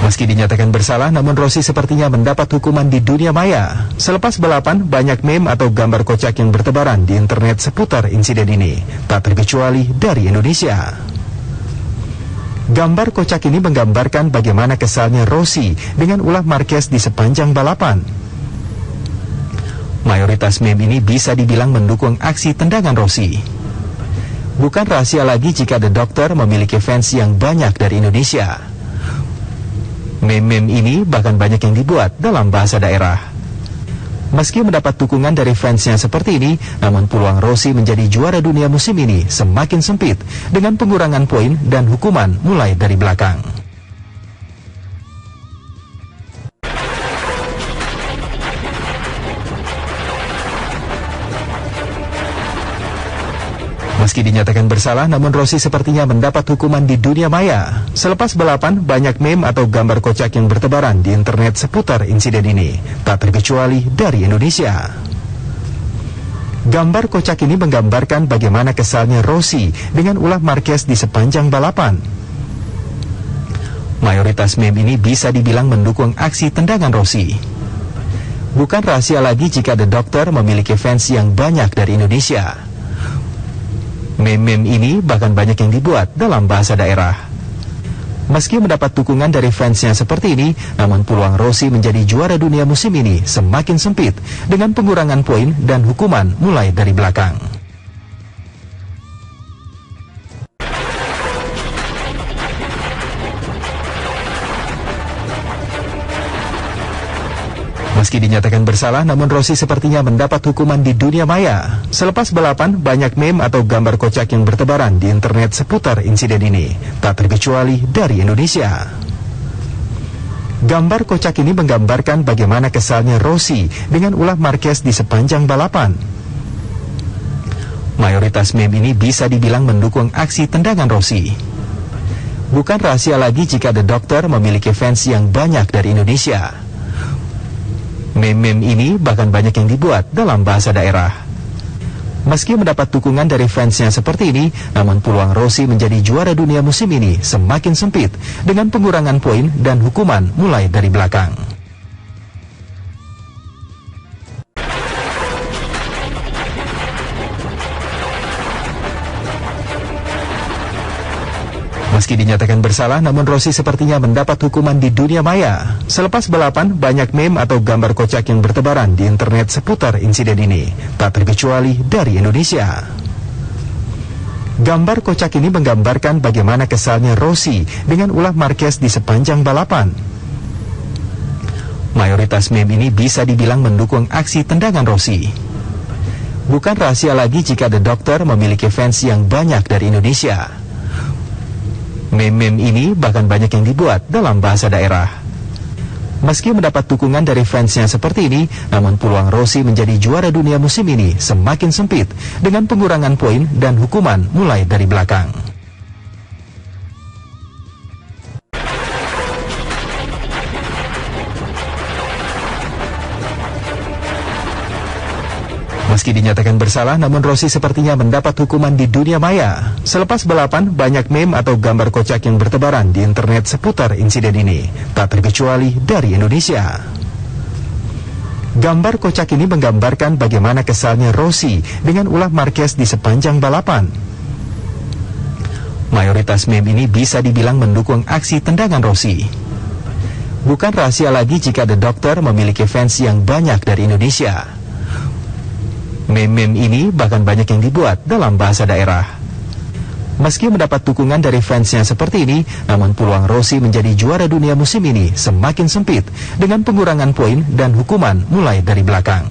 Meski dinyatakan bersalah, namun Rossi sepertinya mendapat hukuman di dunia maya. Selepas balapan, banyak meme atau gambar kocak yang bertebaran di internet seputar insiden ini, tak terkecuali dari Indonesia. Gambar kocak ini menggambarkan bagaimana kesalnya Rossi dengan ulah Marquez di sepanjang balapan. Mayoritas meme ini bisa dibilang mendukung aksi tendangan Rossi. Bukan rahasia lagi jika The Doctor memiliki fans yang banyak dari Indonesia. Meme-meme ini bahkan banyak yang dibuat dalam bahasa daerah. Meski mendapat dukungan dari fansnya seperti ini, namun peluang Rossi menjadi juara dunia musim ini semakin sempit dengan pengurangan poin dan hukuman mulai dari belakang. Meski dinyatakan bersalah, namun Rossi sepertinya mendapat hukuman di dunia maya. Selepas balapan, banyak meme atau gambar kocak yang bertebaran di internet seputar insiden ini, tak terkecuali dari Indonesia. Gambar kocak ini menggambarkan bagaimana kesalnya Rossi dengan ulah Marquez di sepanjang balapan. Mayoritas meme ini bisa dibilang mendukung aksi tendangan Rossi. Bukan rahasia lagi jika The Doctor memiliki fans yang banyak dari Indonesia. Meme-meme ini bahkan banyak yang dibuat dalam bahasa daerah. Meski mendapat dukungan dari fansnya seperti ini, namun peluang Rossi menjadi juara dunia musim ini semakin sempit dengan pengurangan poin dan hukuman mulai dari belakang. Meski dinyatakan bersalah, namun Rossi sepertinya mendapat hukuman di dunia maya. Selepas balapan, banyak meme atau gambar kocak yang bertebaran di internet seputar insiden ini, tak terkecuali dari Indonesia. Gambar kocak ini menggambarkan bagaimana kesalnya Rossi dengan ulah Marquez di sepanjang balapan. Mayoritas meme ini bisa dibilang mendukung aksi tendangan Rossi. Bukan rahasia lagi jika The Doctor memiliki fans yang banyak dari Indonesia. Meme-meme ini bahkan banyak yang dibuat dalam bahasa daerah. Meski mendapat dukungan dari fansnya seperti ini, namun peluang Rossi menjadi juara dunia musim ini semakin sempit dengan pengurangan poin dan hukuman mulai dari belakang. Meski dinyatakan bersalah, namun Rossi sepertinya mendapat hukuman di dunia maya. Selepas balapan, banyak meme atau gambar kocak yang bertebaran di internet seputar insiden ini, tak terkecuali dari Indonesia. Gambar kocak ini menggambarkan bagaimana kesalnya Rossi dengan ulah Marquez di sepanjang balapan. Mayoritas meme ini bisa dibilang mendukung aksi tendangan Rossi. Bukan rahasia lagi jika The Doctor memiliki fans yang banyak dari Indonesia. Meme-meme ini bahkan banyak yang dibuat dalam bahasa daerah. Meski mendapat dukungan dari fansnya seperti ini, namun peluang Rossi menjadi juara dunia musim ini semakin sempit dengan pengurangan poin dan hukuman mulai dari belakang. Meski dinyatakan bersalah, namun Rossi sepertinya mendapat hukuman di dunia maya. Selepas balapan, banyak meme atau gambar kocak yang bertebaran di internet seputar insiden ini, tak terkecuali dari Indonesia. Gambar kocak ini menggambarkan bagaimana kesalnya Rossi dengan ulah Marquez di sepanjang balapan. Mayoritas meme ini bisa dibilang mendukung aksi tendangan Rossi. Bukan rahasia lagi jika The Doctor memiliki fans yang banyak dari Indonesia. Meme-meme ini bahkan banyak yang dibuat dalam bahasa daerah. Meski mendapat dukungan dari fansnya seperti ini, namun peluang Rossi menjadi juara dunia musim ini semakin sempit dengan pengurangan poin dan hukuman mulai dari belakang.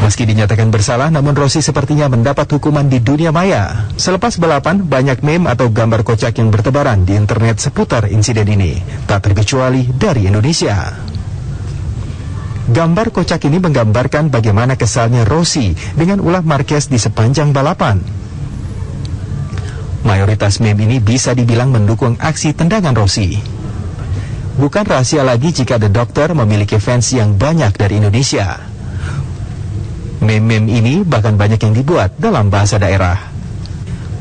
Meski dinyatakan bersalah, namun Rossi sepertinya mendapat hukuman di dunia maya. Selepas balapan, banyak meme atau gambar kocak yang bertebaran di internet seputar insiden ini, tak terkecuali dari Indonesia. Gambar kocak ini menggambarkan bagaimana kesalnya Rossi dengan ulah Marquez di sepanjang balapan. Mayoritas meme ini bisa dibilang mendukung aksi tendangan Rossi. Bukan rahasia lagi jika The Doctor memiliki fans yang banyak dari Indonesia. Meme-meme ini bahkan banyak yang dibuat dalam bahasa daerah.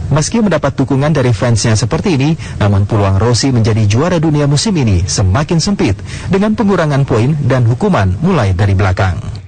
Meski mendapat dukungan dari fansnya seperti ini, namun peluang Rossi menjadi juara dunia musim ini semakin sempit dengan pengurangan poin dan hukuman mulai dari belakang.